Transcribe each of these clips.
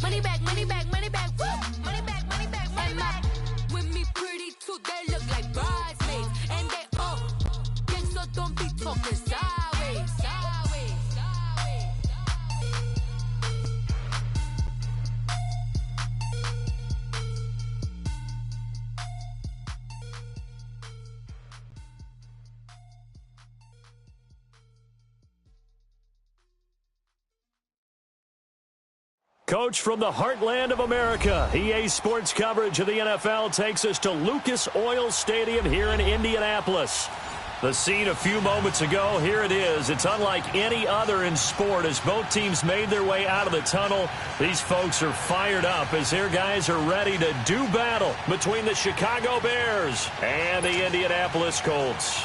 Money back, money back, money back, woo! Money back, money back, money back. With me pretty too, they look like bridesmaids. And they all gang, so don't be talking sideways, sideways, sideways. Coach from the heartland of America, EA Sports coverage of the NFL takes us to Lucas Oil Stadium here in Indianapolis. The scene a few moments ago, here it is. It's unlike any other in sport as both teams made their way out of the tunnel. These folks are fired up as their guys are ready to do battle between the Chicago Bears and the Indianapolis Colts.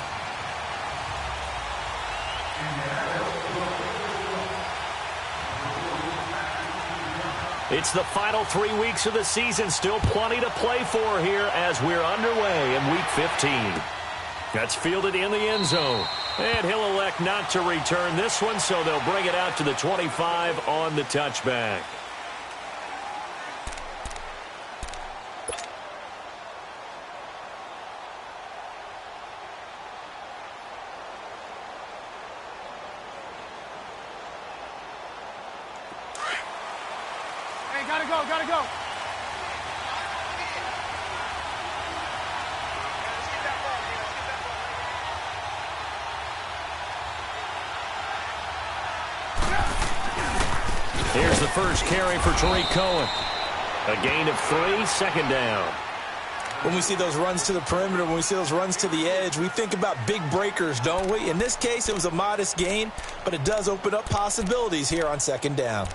It's the final 3 weeks of the season. Still plenty to play for here as we're underway in Week 15. That's fielded in the end zone. And he'll elect not to return this one, so they'll bring it out to the 25 on the touchback. Gotta go, gotta go. Here's the first carry for Tariq Cohen. A gain of 3, second down. When we see those runs to the perimeter, when we see those runs to the edge, we think about big breakers, don't we? In this case, it was a modest gain, but it does open up possibilities here on second down.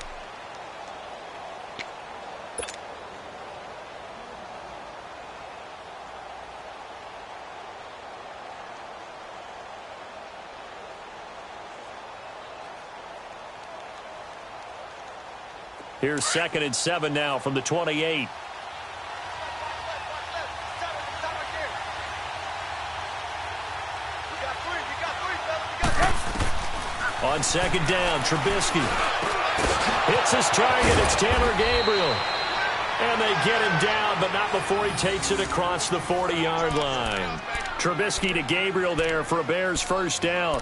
Here's 2nd and 7 now from the 28. On second down, Trubisky hits his target. It's Tanner Gabriel. And they get him down, but not before he takes it across the 40-yard line. Trubisky to Gabriel there for a Bears first down.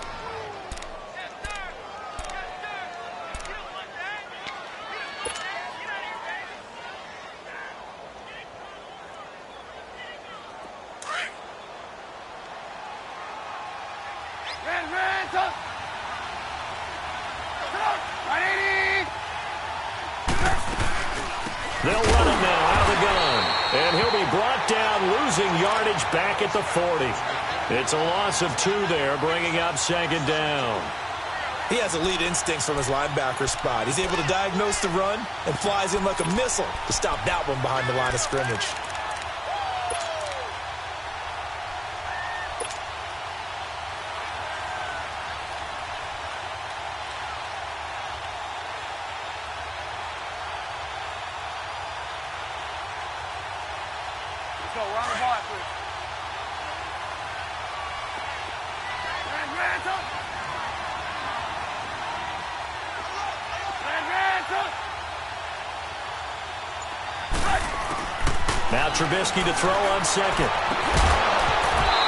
They'll run him now out of the gun. And he'll be brought down, losing yardage back at the 40. It's a loss of 2 there, bringing up second down. He has elite instincts from his linebacker spot. He's able to diagnose the run and flies in like a missile to stop that one behind the line of scrimmage. Now Trubisky to throw on second.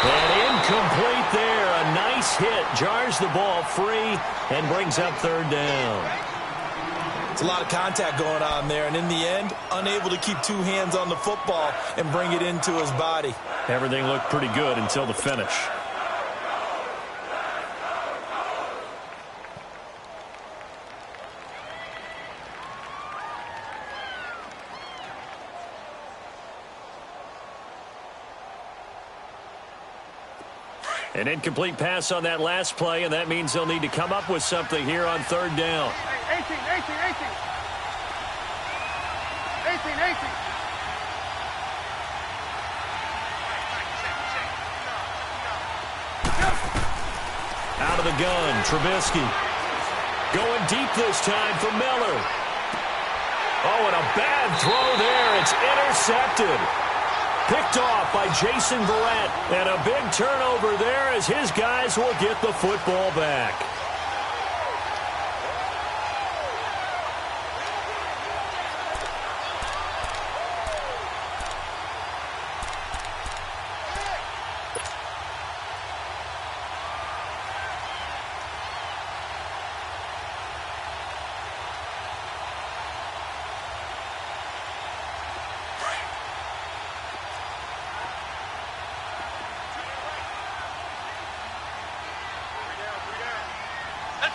And incomplete there. A nice hit. Jars the ball free and brings up third down. It's a lot of contact going on there, and in the end, unable to keep 2 hands on the football and bring it into his body. Everything looked pretty good until the finish. An incomplete pass on that last play, and that means they'll need to come up with something here on third down. 18. Out of the gun, Trubisky. Going deep this time for Miller. Oh, and a bad throw there. It's intercepted. Picked off by Jason Verrett. And a big turnover there as his guys will get the football back.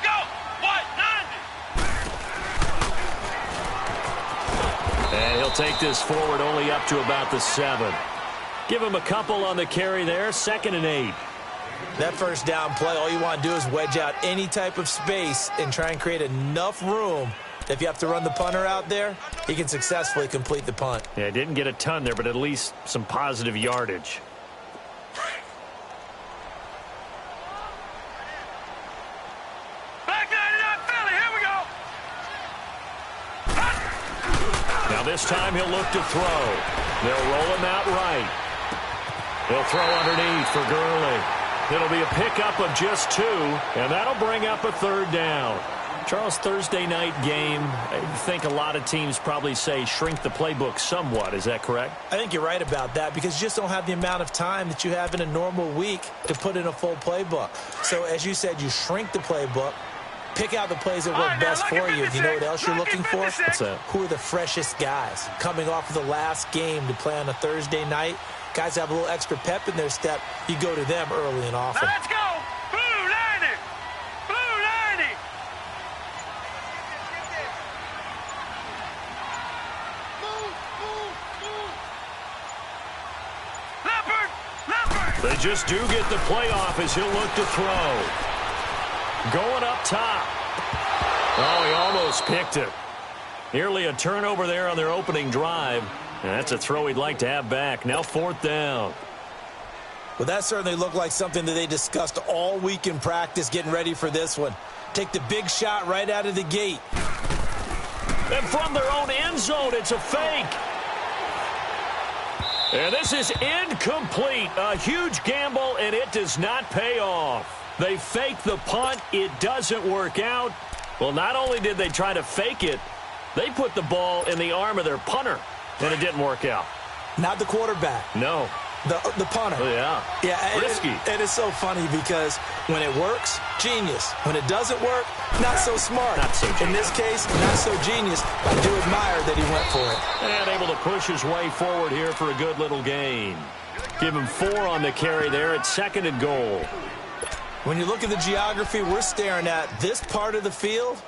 Go! 190. And he'll take this forward only up to about the 7. Give him a couple on the carry there. 2nd and 8. That first down play, all you want to do is wedge out any type of space and try and create enough room that if you have to run the punter out there, he can successfully complete the punt. Yeah, didn't get a ton there, but at least some positive yardage. Back 99 Philly, here we go. Now this time he'll look to throw. They'll roll him out right. He'll throw underneath for Gurley. It'll be a pickup of just 2, and that'll bring up a 3rd down. Charles, Thursday night game, I think a lot of teams probably say shrink the playbook somewhat. Is that correct? I think you're right about that because you just don't have the amount of time that you have in a normal week to put in a full playbook. So as you said, you shrink the playbook, pick out the plays that work best for you. You know what else you're looking for? What's that? Who are the freshest guys coming off of the last game to play on a Thursday night? Guys have a little extra pep in their step. You go to them early and often. Now let's go. Blue 90. Blue 90. Leopard. Leopard. They just do get the playoff as he'll look to throw. Going up top. Oh, he almost picked it. Nearly a turnover there on their opening drive. And that's a throw he'd like to have back. Now 4th down. Well, that certainly looked like something that they discussed all week in practice getting ready for this one. Take the big shot right out of the gate. And from their own end zone, it's a fake. And this is incomplete. A huge gamble, and it does not pay off. They fake the punt. It doesn't work out. Well, not only did they try to fake it, they put the ball in the arm of their punter. And it didn't work out. Not the quarterback. No. The punter. Oh, yeah. Yeah, risky. It is so funny because when it works, genius. When it doesn't work, not so smart. Not so genius. In this case, not so genius. I do admire that he went for it. And able to push his way forward here for a good little gain. Give him 4 on the carry there at 2nd and goal. When you look at the geography we're staring at, this part of the field,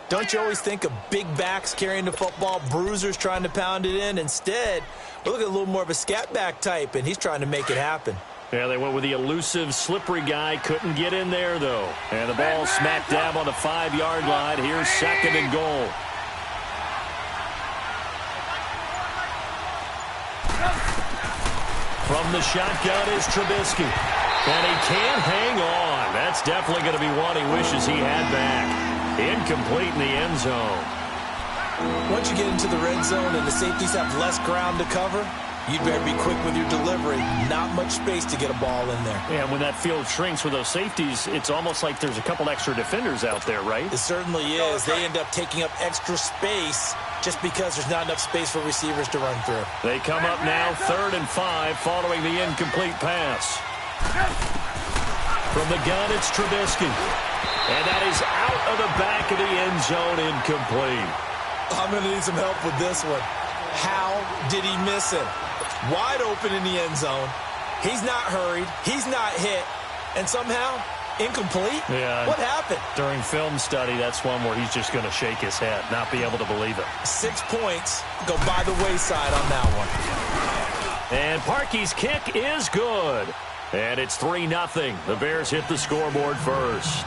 don't you always think of big backs carrying the football, bruisers trying to pound it in? Instead, we're looking at a little more of a scat back type, and he's trying to make it happen. Yeah, they went with the elusive, slippery guy. Couldn't get in there, though. And the ball smack dab on the 5-yard line. Here's 2nd and goal. From the shotgun is Trubisky. And he can't hang on. That's definitely going to be one he wishes he had back. Incomplete in the end zone. Once you get into the red zone and the safeties have less ground to cover, you'd better be quick with your delivery. Not much space to get a ball in there. Yeah, when that field shrinks with those safeties, it's almost like there's a couple extra defenders out there, right? It certainly is. They end up taking up extra space just because there's not enough space for receivers to run through. They come up now 3rd and 5 following the incomplete pass. From the gun, it's Trubisky. And that is out of the back of the end zone, incomplete. I'm going to need some help with this one. How did he miss him? Wide open in the end zone. He's not hurried. He's not hit. And somehow, incomplete? Yeah. What happened? During film study, that's one where he's just going to shake his head, not be able to believe it. 6 points go by the wayside on that one. And Parkey's kick is good. And it's 3-0. The Bears hit the scoreboard first.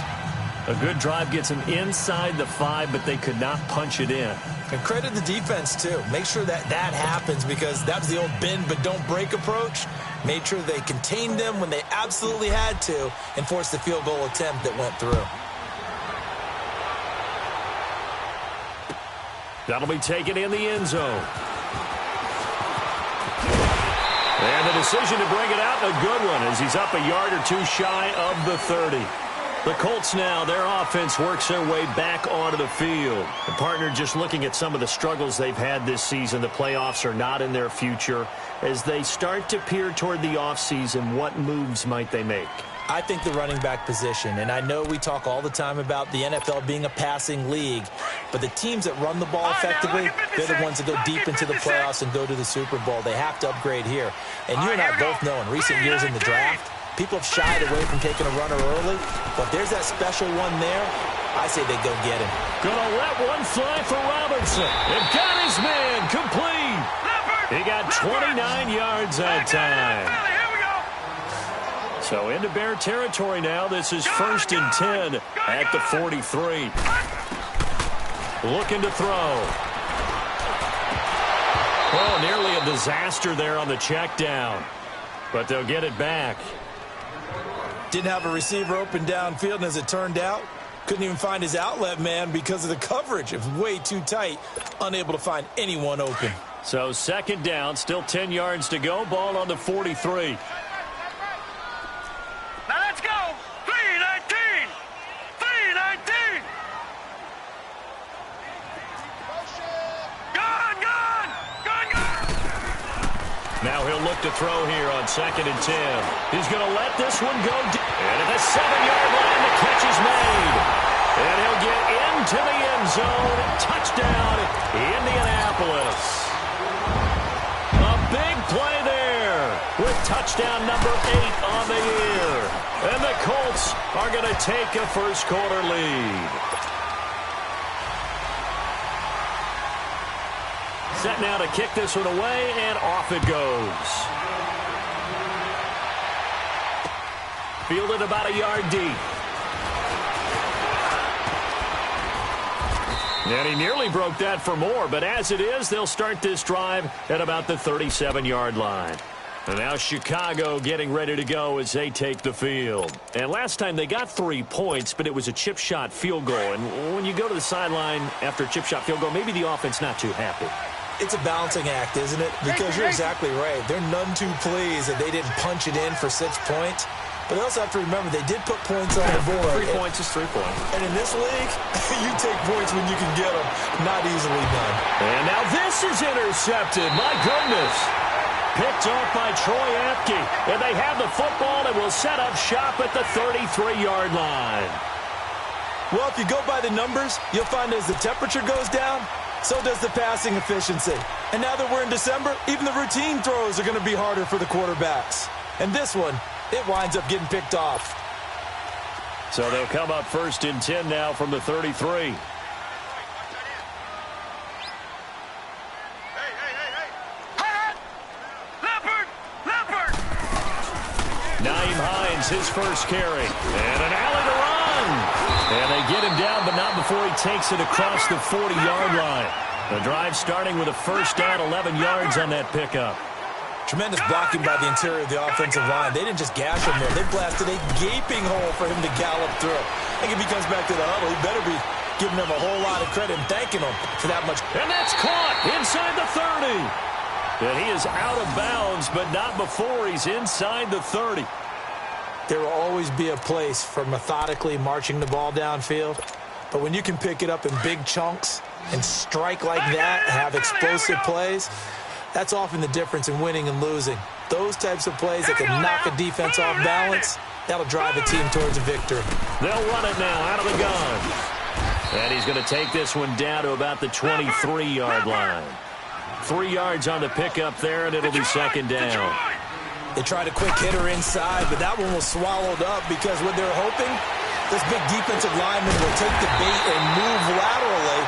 A good drive gets them inside the 5, but they could not punch it in. And credit the defense, too. Make sure that happens because that was the old bend but don't break approach. Made sure they contained them when they absolutely had to and forced the field goal attempt that went through. That'll be taken in the end zone. And the decision to bring it out, a good one, as he's up a yard or 2 shy of the 30. The Colts now, their offense works their way back onto the field. The partner just looking at some of the struggles they've had this season. The playoffs are not in their future. As they start to peer toward the offseason, what moves might they make? I think the running back position, and I know we talk all the time about the NFL being a passing league, but the teams that run the ball effectively, they're the ones that go deep into the playoffs and go to the Super Bowl. They have to upgrade here. And you and I both know in recent years in the draft, People have shied away from taking a runner early, but if there's that special one there, I say they go get him. Gonna let one fly for Robinson. And got his man complete. He got 29 yards that time. So into Bear territory now. This is 1st and 10 at the 43. Looking to throw. Oh, nearly a disaster there on the check down. But they'll get it back. Didn't have a receiver open downfield, and as it turned out, couldn't even find his outlet man because of the coverage. It was way too tight, unable to find anyone open. So 2nd down, still 10 yards to go. Ball on the 43. Now let's go. 3-19. 3-19. Gone. Now he'll look to throw here on 2nd and 10. He's going to let this one go. And at the 7-yard line, the catch is made. And he'll get into the end zone. Touchdown, Indianapolis. A big play there with touchdown number 8 on the year. And the Colts are going to take a first-quarter lead. Set now to kick this one away, and off it goes. Fielded about a yard deep. And he nearly broke that for more, but as it is, they'll start this drive at about the 37-yard line. And now Chicago getting ready to go as they take the field. And last time they got 3 points, but it was a chip shot field goal. And when you go to the sideline after a chip shot field goal, maybe the offense not too happy. It's a balancing act, isn't it? Because you're exactly right. They're none too pleased that they didn't punch it in for 6 points. But they also have to remember they did put points on the board. 3 points is 3 points. And in this league, you take points when you can get them. Not easily done. And now this is intercepted. My goodness. Picked off by Troy Apke. And they have the football and will set up shop at the 33-yard line. Well, if you go by the numbers, you'll find as the temperature goes down, so does the passing efficiency. And now that we're in December, even the routine throws are going to be harder for the quarterbacks. And this one, it winds up getting picked off. So they'll come up 1st and 10 now from the 33. Naeem Hines, his first carry. And an alley to run. And they get him down, but not before he takes it across the 40-yard line. The drive starting with a first down, 11 yards on that pickup. Tremendous blocking by the interior of the offensive line. They didn't just gash him there. They blasted a gaping hole for him to gallop through. I think if he comes back to the huddle, he better be giving them a whole lot of credit and thanking them for that much. And that's caught inside the 30. And he is out of bounds, but not before he's inside the 30. There will always be a place for methodically marching the ball downfield. But when you can pick it up in big chunks and strike like that and have explosive plays, that's often the difference in winning and losing. Those types of plays that can knock a defense off balance, that'll drive a team towards a victory. They'll run it now out of the gun. And he's going to take this one down to about the 23-yard line. 3 yards on the pickup there, and it'll be 2nd down. They tried a quick hitter inside, but that one was swallowed up because what they're hoping, this big defensive lineman will take the bait and move laterally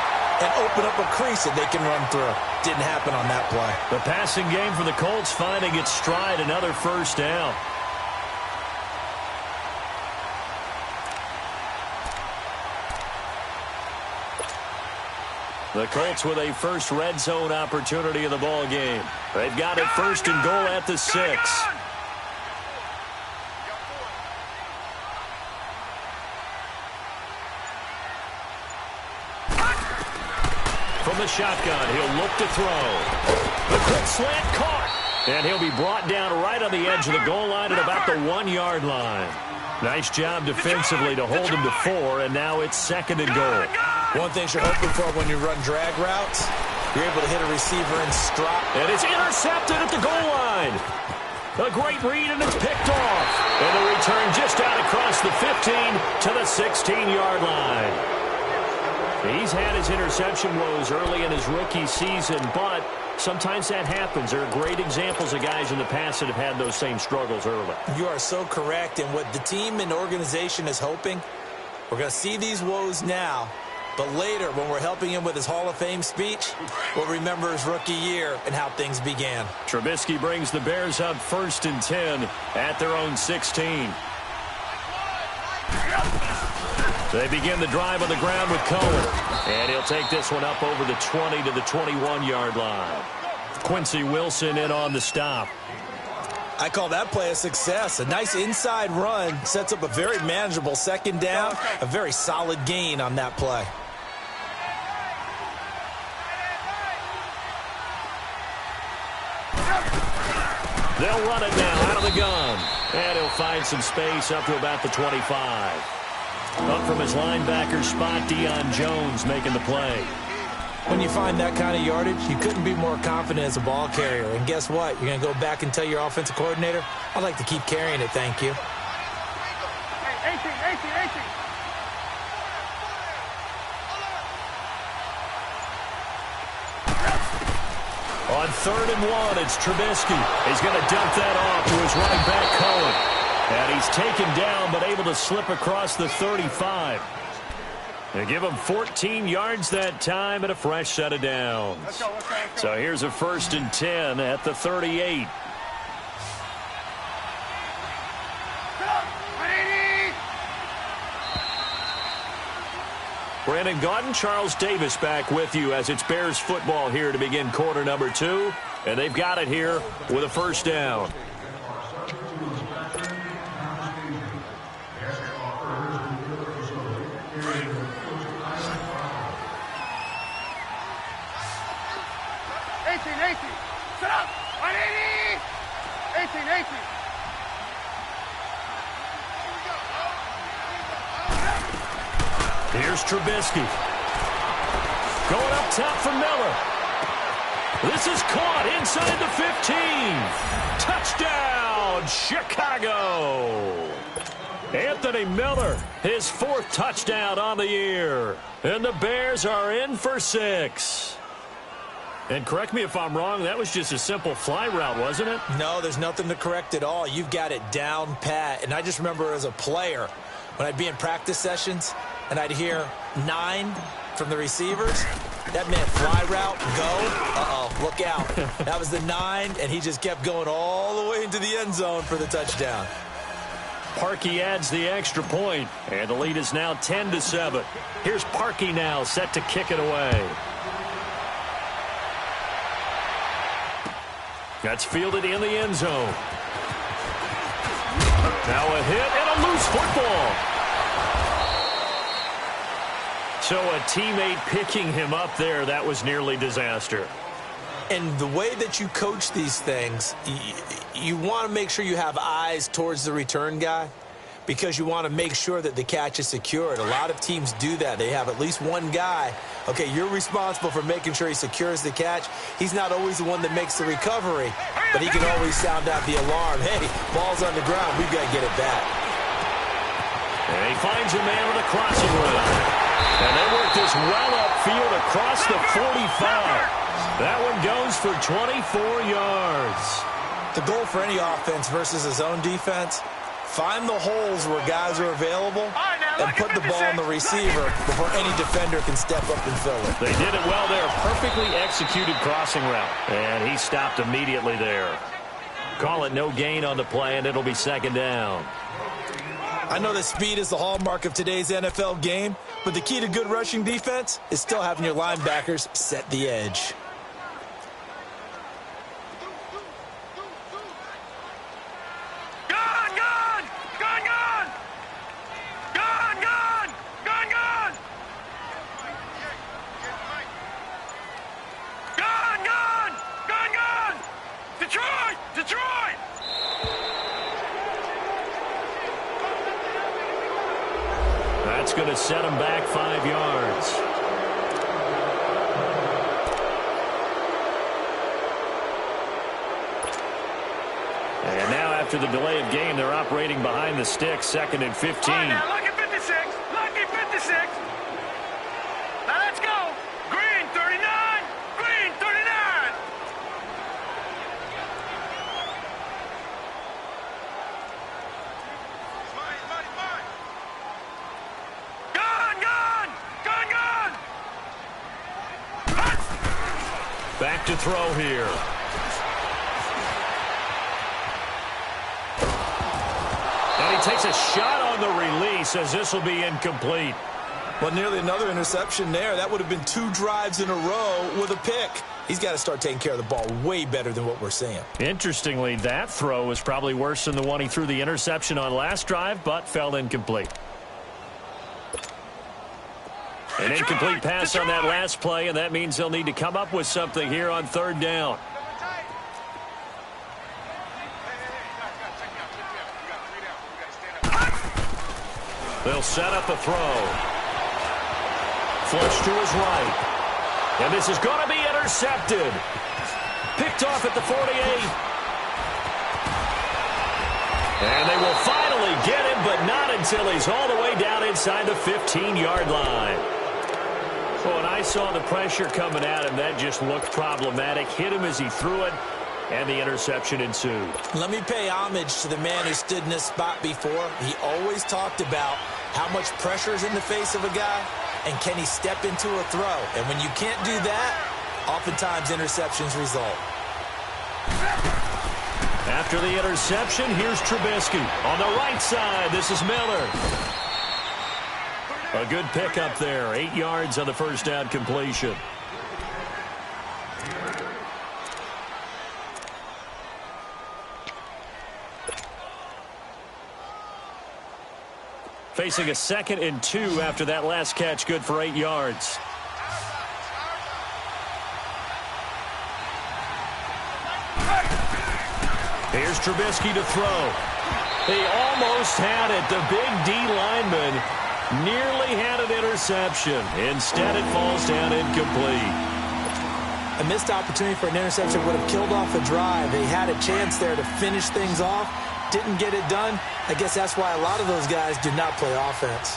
and open up a crease that they can run through. Didn't happen on that play. The passing game for the Colts finding its stride, another first down. The Colts with a first red zone opportunity in the ball game. They've got it 1st and goal at the 6. From the shotgun, he'll look to throw. The quick slant caught. And he'll be brought down right on the edge of the goal line at about the 1-yard line. Nice job defensively to hold him to 4, and now it's 2nd and goal. One thing you're hoping for when you run drag routes, you're able to hit a receiver and strop. And it's intercepted at the goal line. A great read, and it's picked off. And the return just out across the 15 to the 16-yard line. He's had his interception woes early in his rookie season, but Sometimes that happens. There are great examples of guys in the past that have had those same struggles early. You are so correct. And what the team and organization is hoping, we're going to see these woes now, but later when we're helping him with his Hall of Fame speech, we'll remember his rookie year and how things began. Trubisky brings the Bears up 1st and 10 at their own 16. They begin the drive on the ground with Cohen. And he'll take this one up over the 20 to the 21-yard line. Quincy Wilson in on the stop. I call that play a success. A nice inside run sets up a very manageable second down. A very solid gain on that play. They'll run it now out of the gun. And he'll find some space up to about the 25. Up from his linebacker spot, Deion Jones making the play. When you find that kind of yardage, you couldn't be more confident as a ball carrier. And guess what? You're going to go back and tell your offensive coordinator, I'd like to keep carrying it, thank you. On 3rd and 1, it's Trubisky. He's going to dump that off to his running back, Cohen. And he's taken down, but able to slip across the 35. They give him 14 yards that time and a fresh set of downs. Let's go. So here's a 1st and 10 at the 38. Brandon Gaudin, Charles Davis back with you as it's Bears football here to begin quarter number 2. And they've got it here with a 1st down. Set up! 180! 18. Here's Trubisky. Going up top for Miller. This is caught inside the 15. Touchdown, Chicago. Anthony Miller, his 4th touchdown on the year. And the Bears are in for 6. And correct me if I'm wrong, that was just a simple fly route, wasn't it? No, there's nothing to correct at all. You've got it down pat. And I just remember as a player, when I'd be in practice sessions and I'd hear 9 from the receivers, that meant fly route, go. Uh-oh, look out. That was the 9, and he just kept going all the way into the end zone for the touchdown. Parkey adds the extra point, and the lead is now 10-7. Here's Parkey now set to kick it away. That's fielded in the end zone. Now a hit and a loose football. So a teammate picking him up there, that was nearly disaster. And the way that you coach these things, you want to make sure you have eyes towards the return guy because you want to make sure that the catch is secured. A lot of teams do that. They have at least one guy. Okay, you're responsible for making sure he secures the catch. He's not always the one that makes the recovery, but he can always sound out the alarm. Hey, ball's on the ground. We've got to get it back. And he finds a man on the crossing route. And they work this well upfield across the 45. That one goes for 24 yards. The goal for any offense versus his own defense, find the holes where guys are available and put the ball on the receiver before any defender can step up and fill it. They did it well there. Perfectly executed crossing route. And he stopped immediately there. Call it no gain on the play, and it'll be 2nd down. I know that speed is the hallmark of today's NFL game, but the key to good rushing defense is still having your linebackers set the edge. Detroit! That's going to set him back 5 yards. And now after the delay of game, they're operating behind the sticks, 2nd and 15. Right now, lucky 56. Lucky 56. Now let's go. Green 39. Green 39. Back to throw here. And he takes a shot on the release as this will be incomplete. Well, nearly another interception there. That would have been 2 drives in a row with a pick. He's got to start taking care of the ball way better than what we're seeing. Interestingly, that throw was probably worse than the one he threw the interception on last drive, but fell incomplete. An incomplete pass on that last play, and that means they'll need to come up with something here on 3rd down. They'll set up a throw. Flush to his right. And this is going to be intercepted. Picked off at the 48. And they will finally get him, but not until he's all the way down inside the 15-yard line. So when I saw the pressure coming at him, that just looked problematic. Hit him as he threw it, and the interception ensued. Let me pay homage to the man who stood in this spot before. He always talked about how much pressure is in the face of a guy, and can he step into a throw. And when you can't do that, oftentimes interceptions result. After the interception, here's Trubisky. On the right side, this is Miller. A good pickup there. 8 yards on the first down completion. Facing a 2nd and 2 after that last catch, good for 8 yards. Here's Trubisky to throw. He almost had it. The big D lineman nearly had an interception. Instead, it falls down incomplete. A missed opportunity for an interception would have killed off a drive. They had a chance there to finish things off. Didn't get it done. I guess that's why a lot of those guys do not play offense.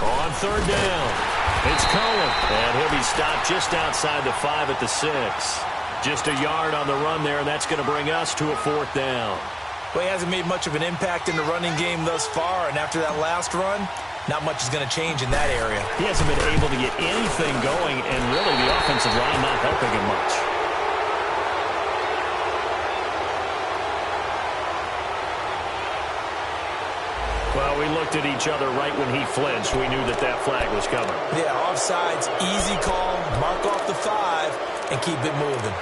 On 3rd down, it's Cohen, and he'll be stopped just outside the 5 at the 6. Just a yard on the run there, and that's going to bring us to a 4th down. Well, he hasn't made much of an impact in the running game thus far, and after that last run, not much is going to change in that area. He hasn't been able to get anything going, and really the offensive line not helping him much. Well, we looked at each other right when he flinched. We knew that that flag was coming. Yeah, offsides, easy call, mark off the 5, and keep it moving.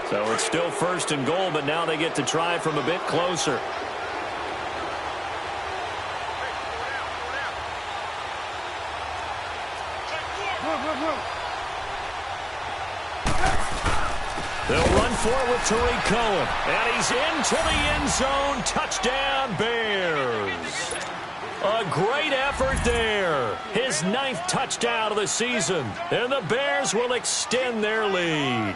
So it's still 1st and goal, but now they get to try from a bit closer. They'll run for it with Tariq Cohen. And he's into the end zone. Touchdown, Bears. A great effort there. His 9th touchdown of the season. And the Bears will extend their lead.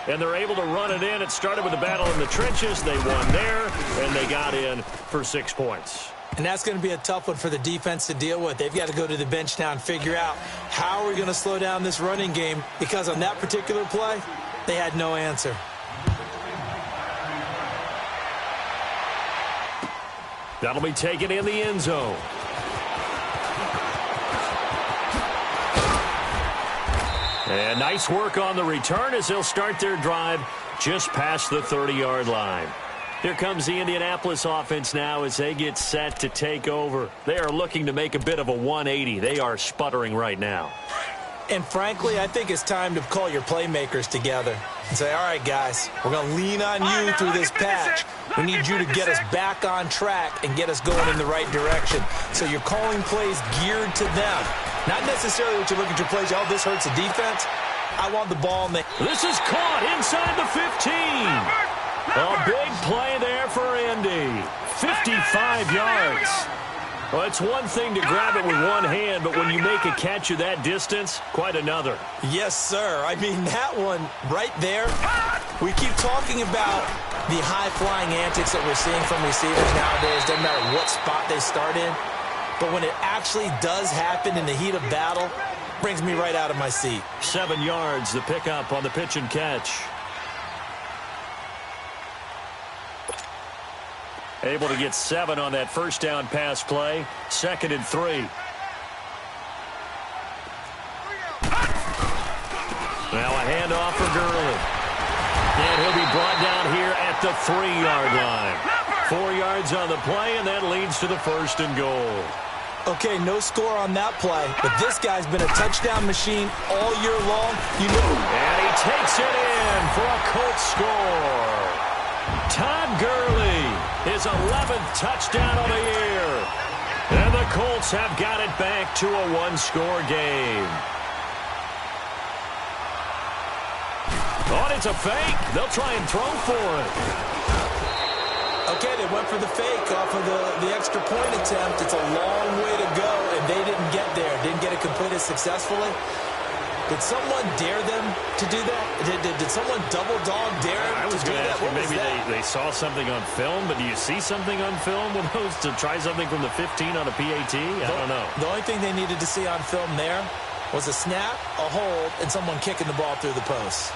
And they're able to run it in. It started with a battle in the trenches. They won there, and they got in for 6 points. And that's going to be a tough one for the defense to deal with. They've got to go to the bench now and figure out how are we going to slow down this running game, because on that particular play, they had no answer. That'll be taken in the end zone. And nice work on the return as they'll start their drive just past the 30-yard line. Here comes the Indianapolis offense now as they get set to take over. They are looking to make a bit of a 180. They are sputtering right now. And frankly, I think it's time to call your playmakers together and say, all right, guys, we're going to lean on you through this patch. We need you to get us back on track and get us going in the right direction. So you're calling plays geared to them. Not necessarily what you look at your plays, oh, this hurts the defense. I want the ball in the... This is caught inside the 15. A big play there for Indy. 55 yards. Well, it's one thing to grab it with one hand, but when you make a catch of that distance, quite another. Yes, sir. I mean, that one right there, we keep talking about the high-flying antics that we're seeing from receivers nowadays. Doesn't matter what spot they start in. but when it actually does happen in the heat of battle, brings me right out of my seat. 7 yards, the pickup on the pitch and catch. Able to get 7 on that first down pass play. 2nd and 3. Now a handoff for Gurley. And he'll be brought down here at the 3-yard line. 4 yards on the play, and that leads to the 1st and goal. Okay, no score on that play, but this guy's been a touchdown machine all year long. You know. And he takes it in for a Colts score. Todd Gurley, his 11th touchdown of the year. And the Colts have got it back to a 1-score game. Oh, it's a fake. They'll try and throw for it. Okay, they went for the fake off of the extra point attempt. It's a long way to go, and they didn't get there. Didn't get it completed successfully. Did someone dare them to do that? Did someone double dog dare them I was to do going to that? ask you, maybe they saw something on film, but do you see something on film with those to try something from the 15 on a PAT? I don't know. The only thing they needed to see on film there was a snap, a hold, and someone kicking the ball through the post.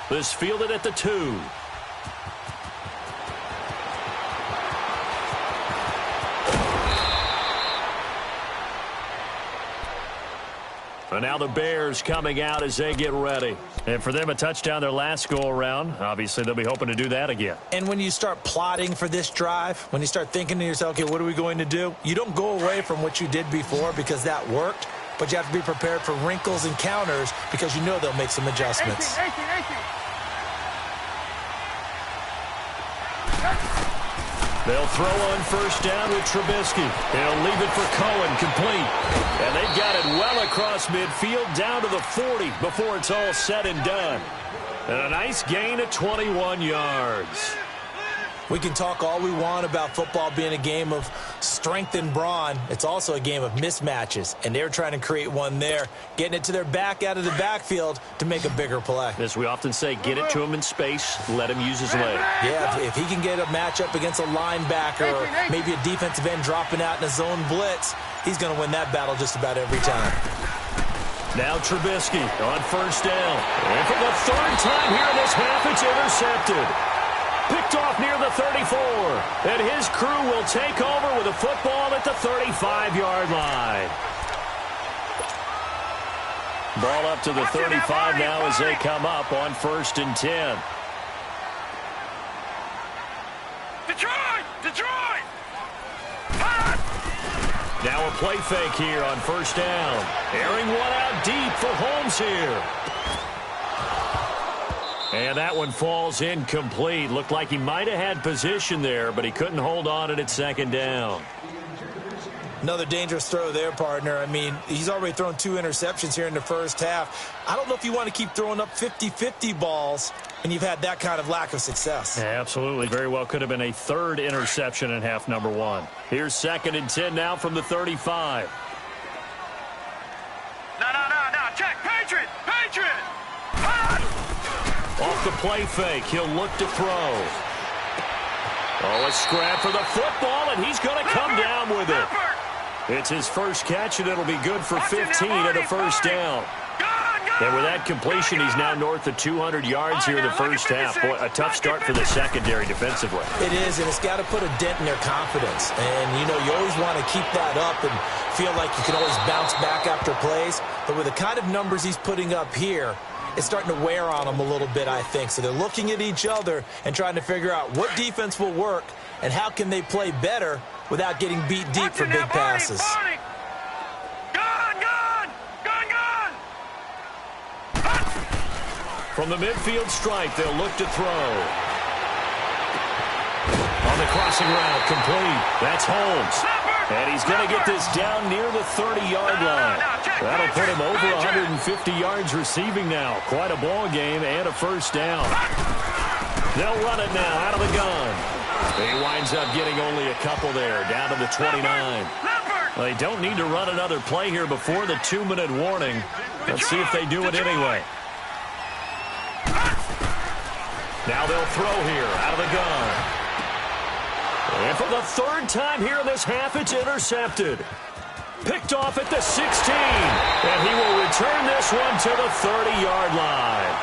This fielded at the 2. And now the Bears coming out as they get ready. And for them, a touchdown their last go-around. Obviously, they'll be hoping to do that again. And when you start plotting for this drive, when you start thinking to yourself, okay, what are we going to do? You don't go away from what you did before because that worked, but you have to be prepared for wrinkles and counters because you know they'll make some adjustments. They'll throw on first down with Trubisky. He'll leave it for Cohen, complete. And they've got it well across midfield down to the 40 before it's all said and done. And a nice gain of 21 yards. We can talk all we want about football being a game of strength and brawn. It's also a game of mismatches, and they're trying to create one there, getting it to their back out of the backfield to make a bigger play. As we often say, get it to him in space, let him use his leg. Yeah, if he can get a matchup against a linebacker or maybe a defensive end dropping out in a zone blitz, he's going to win that battle just about every time. Now Trubisky on first down. And for the 3rd time here in this half, it's intercepted. Picked off near the 34. And his crew will take over with a football at the 35-yard line. Ball up to the 35 now as they come up on 1st and 10. Detroit! Now a play fake here on first down. Airing one out deep for Holmes here. And that one falls incomplete. Looked like he might have had position there, but he couldn't hold on it at 2nd down. Another dangerous throw there, partner. I mean, he's already thrown 2 interceptions here in the first half. I don't know if you want to keep throwing up 50-50 balls when you've had that kind of lack of success. Yeah, absolutely. Very well could have been a 3rd interception in half number 1. Here's 2nd and 10 now from the 35. No. Check. Patriot. Off the play fake, he'll look to throw. Oh, a scrap for the football, and he's going to come down with it. It's his first catch, and it'll be good for 15 at a first down. And with that completion, he's now north of 200 yards here in the first half. Boy, a tough start for the secondary defensively. It is, and it's got to put a dent in their confidence. And, you know, you always want to keep that up and feel like you can always bounce back after plays. But with the kind of numbers he's putting up here, it's starting to wear on them a little bit, I think. So they're looking at each other and trying to figure out what defense will work and how can they play better without getting beat deep for big passes. From the midfield stripe, they'll look to throw. On the crossing route, complete. That's Holmes. And he's going to get this down near the 30-yard line. That'll put him over 150 yards receiving now. Quite a ball game and a first down. They'll run it now out of the gun. He winds up getting only a couple there, down to the 29. Well, they don't need to run another play here before the 2-minute warning. Let's see if they do it anyway. Now they'll throw here out of the gun. And for the third time here in this half, it's intercepted. Picked off at the 16. And he will return this one to the 30-yard line.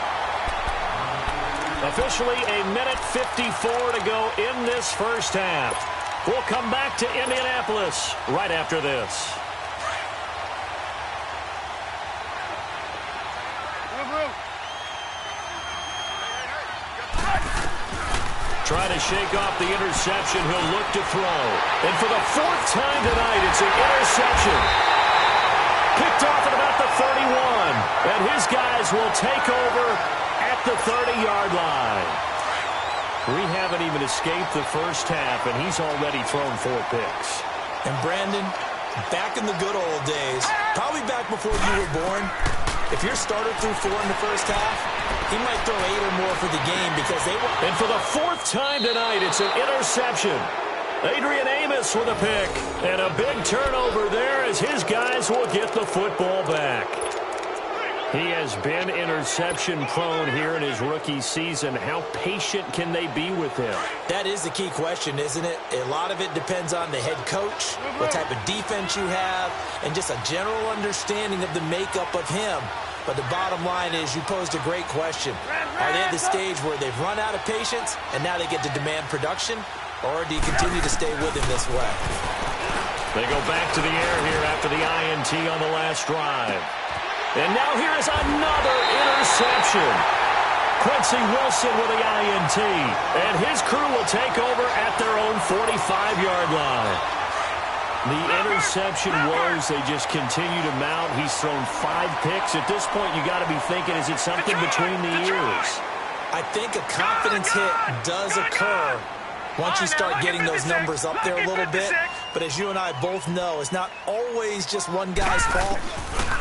Officially a minute 54 to go in this first half. We'll come back to Indianapolis right after this. Trying to shake off the interception. He'll look to throw. And for the fourth time tonight, it's an interception. Picked off at about the 31. And his guys will take over at the 30-yard line. We haven't even escaped the first half, and he's already thrown 4 picks. And Brandon, back in the good old days, probably back before you were born, if your starter threw 4 in the first half, he might throw 8 or more for the game because they were... And for the fourth time tonight, it's an interception. Adrian Amos with a pick. And a big turnover there as his guys will get the football back. He has been interception-prone here in his rookie season. How patient can they be with him? That is the key question, isn't it? A lot of it depends on the head coach, what type of defense you have, and just a general understanding of the makeup of him. But the bottom line is you posed a great question. Are they at the stage where they've run out of patience and now they get to demand production? Or do you continue to stay with him this way? They go back to the air here after the INT on the last drive. And now here is another interception. Quincy Wilson with the INT. And his crew will take over at their own 45-yard line. The interception woes, they just continue to mount. He's thrown 5 picks. At this point, you got to be thinking, is it something between the ears? I think a confidence hit does occur once you start getting those numbers up there a little bit. But as you and I both know, it's not always just one guy's fault.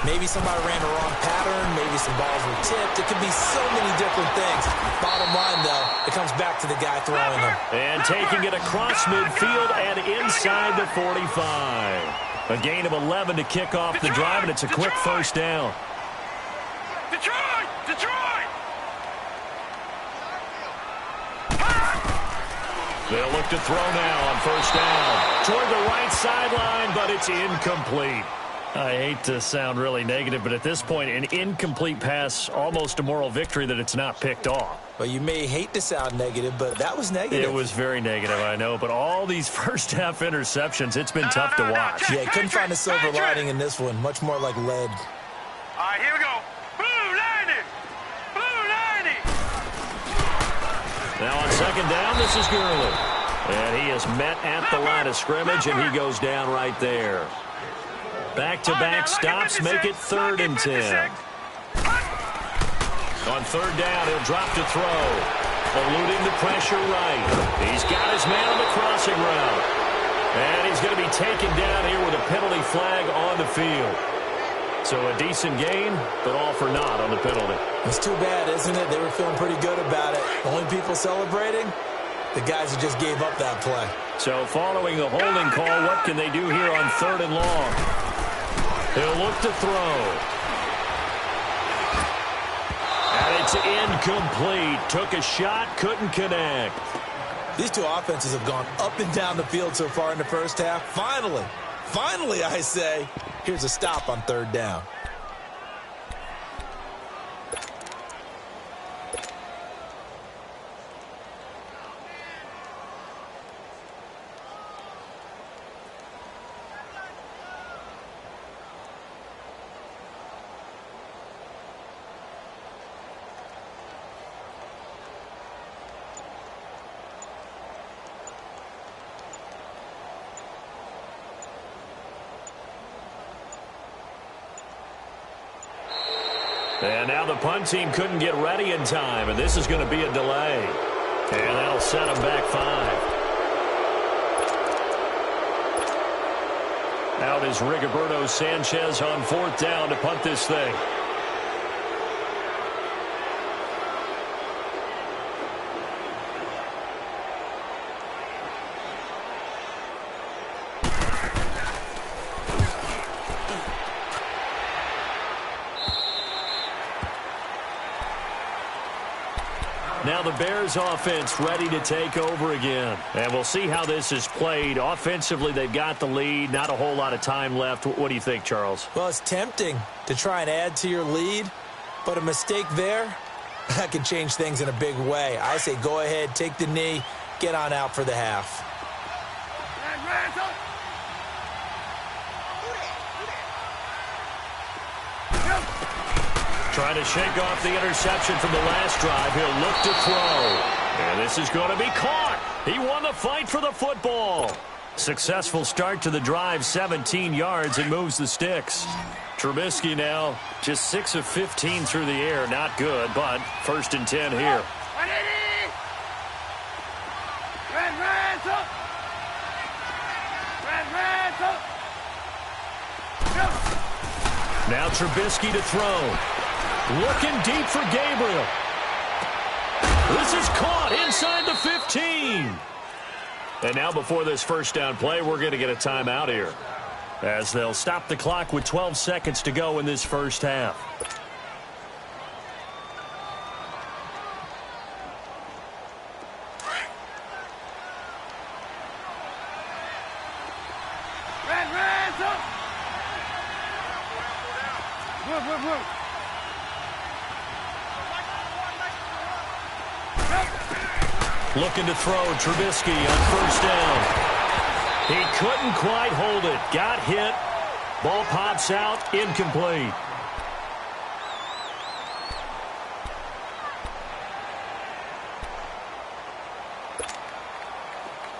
Maybe somebody ran the wrong pattern. Maybe some balls were tipped. It could be so many different things. Bottom line, though, it comes back to the guy throwing them. And taking it across midfield and inside the 45. A gain of 11 to kick off the drive, and it's a quick first down. Detroit! Detroit! They'll look to throw now on first down. Toward the right sideline, but it's incomplete. I hate to sound really negative, but at this point, an incomplete pass, almost a moral victory that it's not picked off. Well, you may hate to sound negative, but that was negative. It was very negative, I know, but all these first-half interceptions, it's been tough to watch. Yeah, couldn't find a silver lining in this one. Much more like lead. All right, here we go. Blue lining! Blue lining! Now on second down, this is Gurley. And he is met at the line of scrimmage, and he goes down right there. Back-to-back stops make it 3rd and 10. On third down, he'll drop to throw. Eluding the pressure right. He's got his man on the crossing route. And he's going to be taken down here with a penalty flag on the field. So a decent gain, but all for naught on the penalty. It's too bad, isn't it? They were feeling pretty good about it. Only people celebrating? The guys who just gave up that play. So following a holding call, what can they do here on 3rd and long? He'll look to throw. And it's incomplete. Took a shot, couldn't connect. These two offenses have gone up and down the field so far in the first half. Finally, I say, here's a stop on 3rd down. And now the punt team couldn't get ready in time, and this is going to be a delay. And that'll set them back 5. Out is Rigoberto Sanchez on 4th down to punt this thing. Now the Bears offense ready to take over again. And we'll see how this is played. Offensively, they've got the lead. Not a whole lot of time left. What do you think, Charles? Well, it's tempting to try and add to your lead, but a mistake there, that can change things in a big way. I say go ahead, take the knee, get on out for the half. Trying to shake off the interception from the last drive. He'll look to throw. And this is going to be caught. He won the fight for the football. Successful start to the drive, 17 yards, and moves the sticks. Trubisky now just 6 of 15 through the air. Not good, but 1st and 10 here. Now Trubisky to throw. Looking deep for Gabriel. This is caught inside the 15. And now before this first down play, we're going to get a timeout here, as they'll stop the clock with 12 seconds to go in this first half. Looking to throw, Trubisky on 1st down. He couldn't quite hold it. Got hit. Ball pops out, incomplete.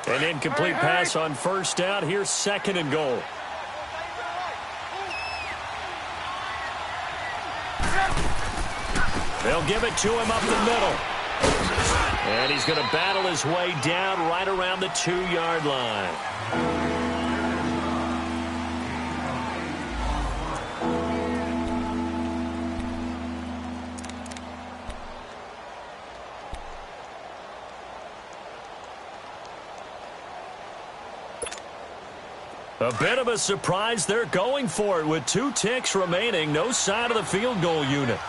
An incomplete pass on 1st down. Here's 2nd and goal. They'll give it to him up the middle. And he's going to battle his way down right around the 2-yard line. A bit of a surprise. They're going for it with 2 ticks remaining. No sign of the field goal unit.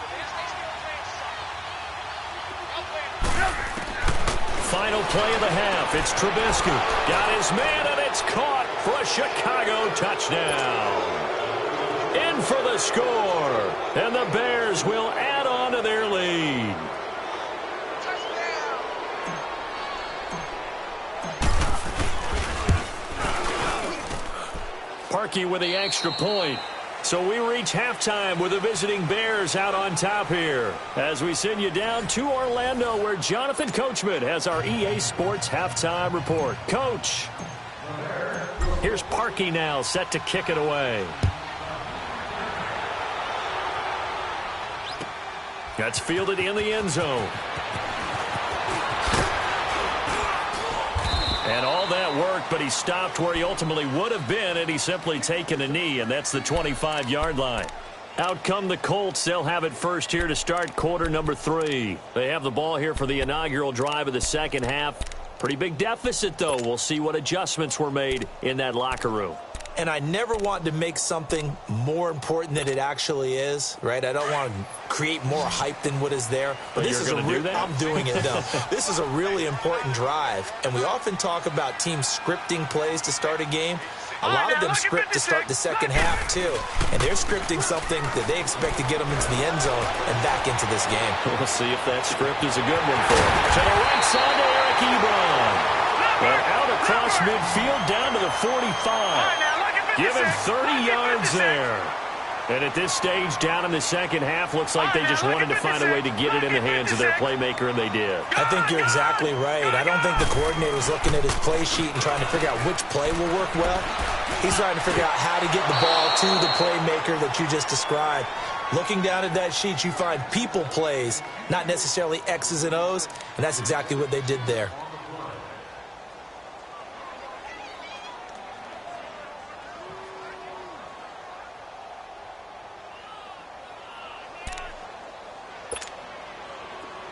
Final play of the half. It's Trubisky. Got his man, and it's caught for a Chicago touchdown. In for the score. And the Bears will add on to their lead. Parkey with the extra point. So we reach halftime with the visiting Bears out on top here, as we send you down to Orlando, where Jonathan Coachman has our EA Sports halftime report. Coach, here's Parkey now set to kick it away. That's fielded in the end zone. And all that work, but he stopped where he ultimately would have been, and he's simply taken a knee, and that's the 25-yard line. Out come the Colts. They'll have it first here to start quarter number 3. They have the ball here for the inaugural drive of the second half. Pretty big deficit, though. We'll see what adjustments were made in that locker room. And I never want to make something more important than it actually is, right? I don't want to create more hype than what is there. But this is I'm doing it, though. This is a really important drive. And we often talk about teams scripting plays to start a game. A lot of them script to start the second half, too. And they're scripting something that they expect to get them into the end zone and back into this game. We'll see if that script is a good one for them. To the right side to Eric Ebron. And out across midfield down to the 45. Give him 30 yards there. And at this stage, down in the second half, looks like they just wanted to find a way to get it in the hands of their playmaker, and they did. I think you're exactly right. I don't think the coordinator's looking at his play sheet and trying to figure out which play will work well. He's trying to figure out how to get the ball to the playmaker that you just described. Looking down at that sheet, you find people plays, not necessarily X's and O's, and that's exactly what they did there.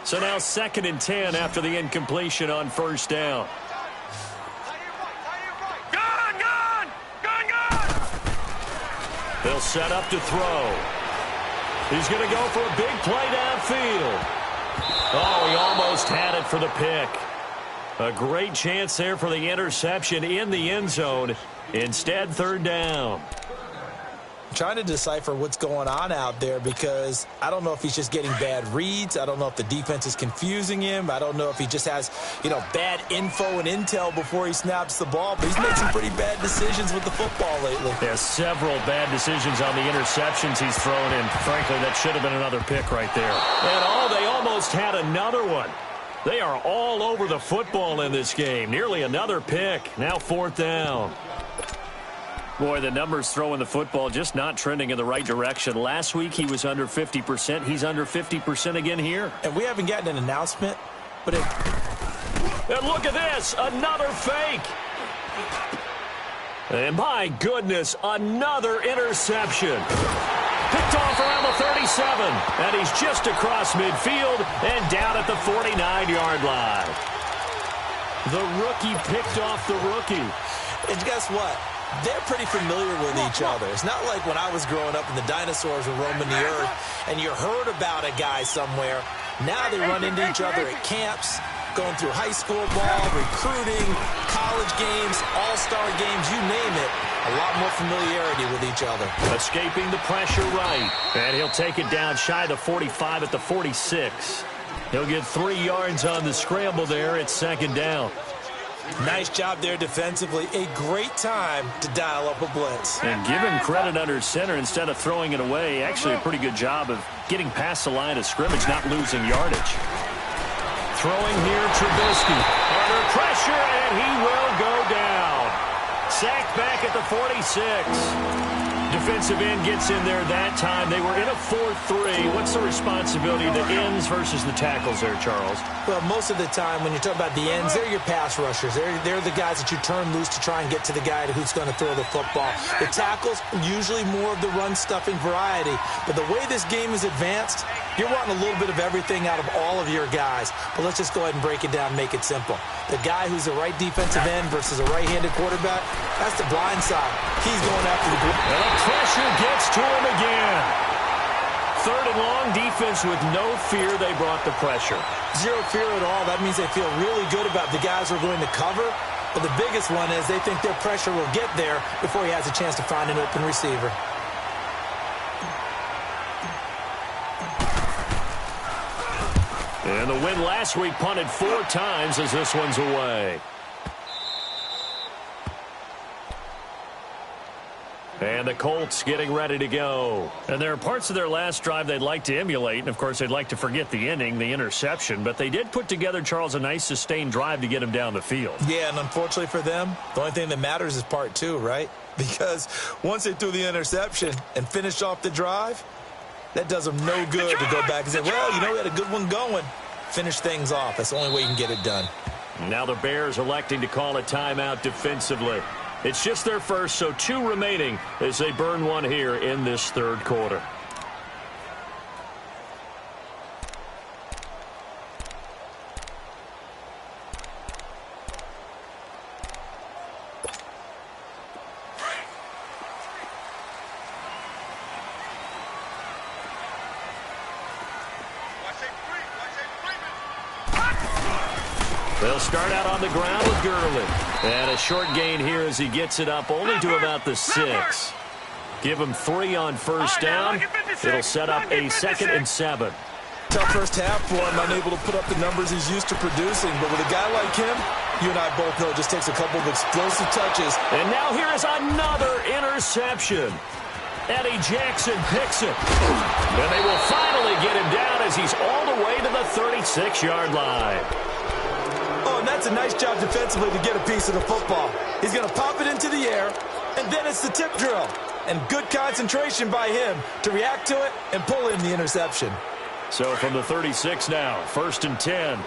So now 2nd and 10 after the incompletion on 1st down. Gone! They'll set up to throw. He's going to go for a big play downfield. Oh, he almost had it for the pick. A great chance there for the interception in the end zone. Instead, third down. I'm trying to decipher what's going on out there because I don't know if he's just getting bad reads. I don't know if the defense is confusing him. I don't know if he just has, bad info and intel before he snaps the ball. But he's made some pretty bad decisions with the football lately. Yeah, several bad decisions on the interceptions he's thrown in. Frankly, that should have been another pick right there. And they almost had another one. They are all over the football in this game. Nearly another pick. Now fourth down. Boy, the numbers throwing the football just not trending in the right direction. Last week he was under 50%. He's under 50% again here. And we haven't gotten an announcement, but And look at this, another fake. And my goodness, another interception. Picked off around the 37, and he's just across midfield and down at the 49-yard line. The rookie picked off the rookie. And guess what? They're pretty familiar with each other. It's not like when I was growing up and the dinosaurs were roaming the earth and you heard about a guy somewhere. Now they run into each other at camps, going through high school ball, recruiting, college games, all-star games, you name it. A lot more familiarity with each other. Escaping the pressure right. And he'll take it down shy of the 45 at the 46. He'll get 3 yards on the scramble there. It's second down. Nice job there defensively. A great time to dial up a blitz. And give him credit under center instead of throwing it away. Actually a pretty good job of getting past the line of scrimmage, not losing yardage. Throwing here, Trubisky. Under pressure, and he will go down. Sacked back at the 46. Defensive end gets in there that time. They were in a 4-3. What's the responsibility of the ends versus the tackles there, Charles? Well, most of the time when you talk about the ends, they're your pass rushers. They're the guys that you turn loose to try and get to the guy who's going to throw the football. The tackles, usually more of the run-stuffing variety. But the way this game is advanced, you're wanting a little bit of everything out of all of your guys. But let's just go ahead and break it down and make it simple. The guy who's the right defensive end versus a right-handed quarterback, that's the blind side. He's going after the group. And the pressure gets to him again. Third and long, defense with no fear. They brought the pressure. Zero fear at all. That means they feel really good about the guys who are going to cover. But the biggest one is they think their pressure will get there before he has a chance to find an open receiver. And the win last week punted 4 times as this one's away. And the Colts getting ready to go. And there are parts of their last drive they'd like to emulate. And, of course, they'd like to forget the inning, the interception. But they did put together, Charles, a nice sustained drive to get him down the field. Yeah, and unfortunately for them, the only thing that matters is part 2, right? Because once they threw the interception and finished off the drive, that does them no good to go back and say, well, we had a good one going. Finish things off. That's the only way you can get it done. Now the Bears electing to call a timeout defensively. It's just their first, so 2 remaining as they burn one here in this third quarter. They'll start out on the ground with Gurley. And a short gain here as he gets it up only to about the 6. Give him 3 on first down. It'll set up a 2nd and 7. Tough first half for him, unable to put up the numbers he's used to producing. But with a guy like him, you and I both know it just takes a couple of explosive touches. And now here is another interception. Eddie Jackson picks it. And they will finally get him down as he's all the way to the 36-yard line. Oh, and that's a nice job defensively to get a piece of the football. He's going to pop it into the air, and then it's the tip drill. And good concentration by him to react to it and pull in the interception. So from the 36 now, 1st and 10.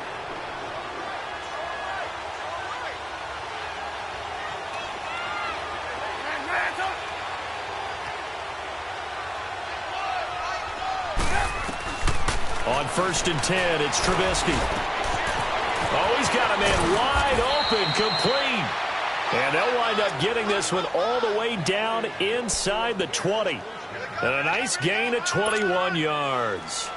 On 1st and 10, it's Trubisky. Oh, he's got a man wide open, complete. And they'll wind up getting this one all the way down inside the 20. And a nice gain of 21 yards.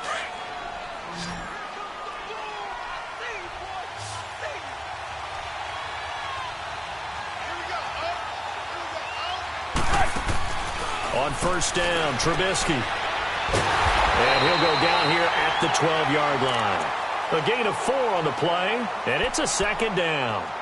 On first down, Trubisky. And he'll go down here at the 12-yard line. A gain of 4 on the play, and it's a second down. –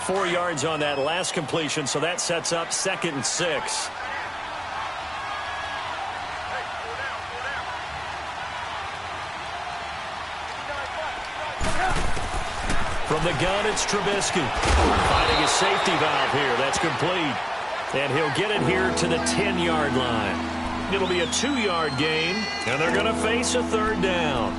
4 yards on that last completion, so that sets up 2nd and 6. From the gun, it's Trubisky. Finding a safety valve here. That's complete. And he'll get it here to the 10-yard line. It'll be a 2-yard gain, and they're going to face a 3rd down.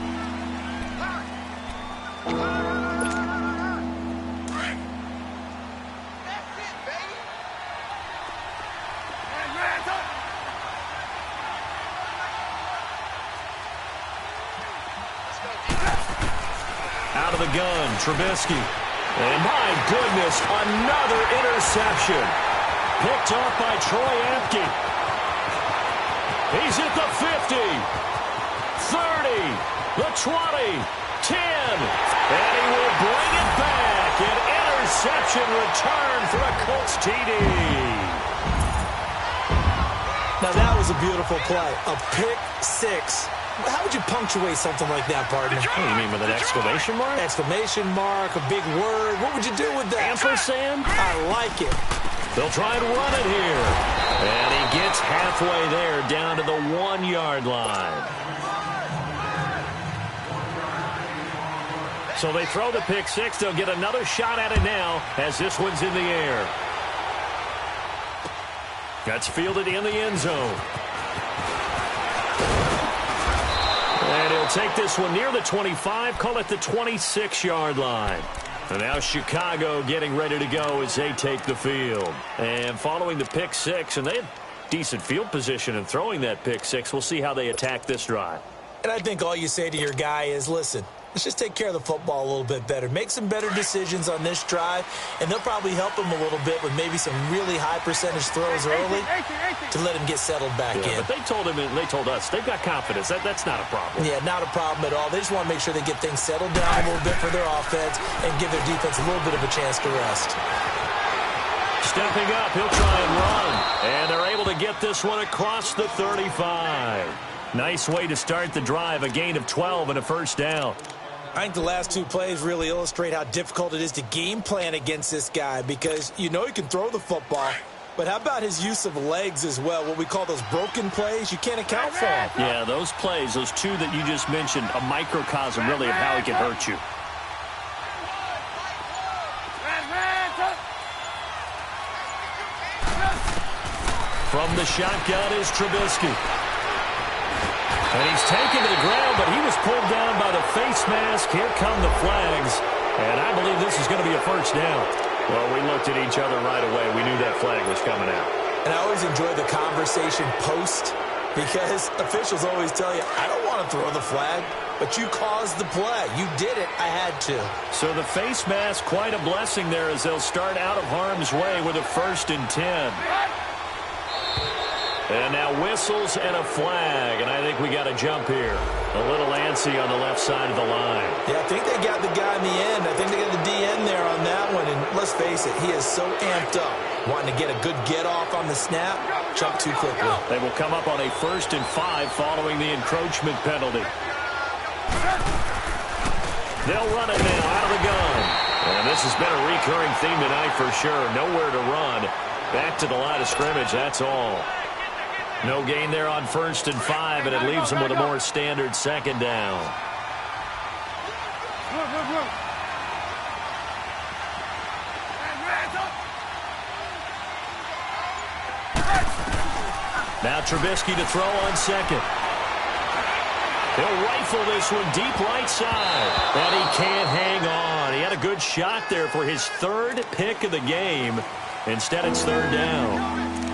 Out of the gun, Trubisky. And my goodness, another interception. Picked off by Troy Apke. He's at the 50, 30, the 20, 10, and he will bring it back. An interception return for a Colts TD. Now that was a beautiful play. A pick 6. How would you punctuate something like that, partner? What do you mean, with an exclamation mark? Exclamation mark, a big word. What would you do with that? Ampersand? I like it. They'll try and run it here. And he gets halfway there, down to the 1-yard line. So they throw the pick 6. They'll get another shot at it now as this one's in the air. That's fielded in the end zone. And he'll take this one near the 25, call it the 26-yard line. And now Chicago getting ready to go as they take the field. And following the pick 6, and they had decent field position in throwing that pick 6. We'll see how they attack this drive. And I think all you say to your guy is, listen, let's just take care of the football a little bit better. Make some better decisions on this drive, and they'll probably help him a little bit with maybe some really high percentage throws early to let him get settled back in. But they told him, and they told us, they've got confidence. That's not a problem. Yeah, not a problem at all. They just want to make sure they get things settled down a little bit for their offense and give their defense a little bit of a chance to rest. Stepping up, he'll try and run. And they're able to get this one across the 35. Nice way to start the drive, a gain of 12 and a first down. I think the last 2 plays really illustrate how difficult it is to game plan against this guy because you know he can throw the football, but how about his use of legs as well, what we call those broken plays? You can't account for them. Yeah, those plays, those 2 that you just mentioned, a microcosm really of how he can hurt you. From the shotgun is Trubisky. And he's taken to the ground, but he was pulled down by the face mask. Here come the flags. And I believe this is going to be a first down. Well, we looked at each other right away. We knew that flag was coming out. And I always enjoy the conversation post because officials always tell you, I don't want to throw the flag, but you caused the play. You did it. I had to. So the face mask, quite a blessing there as they'll start out of harm's way with a 1st and 10. And now whistles and a flag, and I think we got a jump here. A little antsy on the left side of the line. Yeah, I think they got the guy in the end. I think they got the DN there on that one, and let's face it, he is so amped up, wanting to get a good get-off on the snap, jump too quickly. They will come up on a 1st and 5 following the encroachment penalty. They'll run it now out of the gun. And this has been a recurring theme tonight for sure. Nowhere to run. Back to the line of scrimmage, that's all. No gain there on 1st and 5, and it leaves them with a more standard 2nd down. Now Trubisky to throw on 2nd. He'll rifle this one deep right side, and he can't hang on. He had a good shot there for his 3rd pick of the game. Instead, it's 3rd down.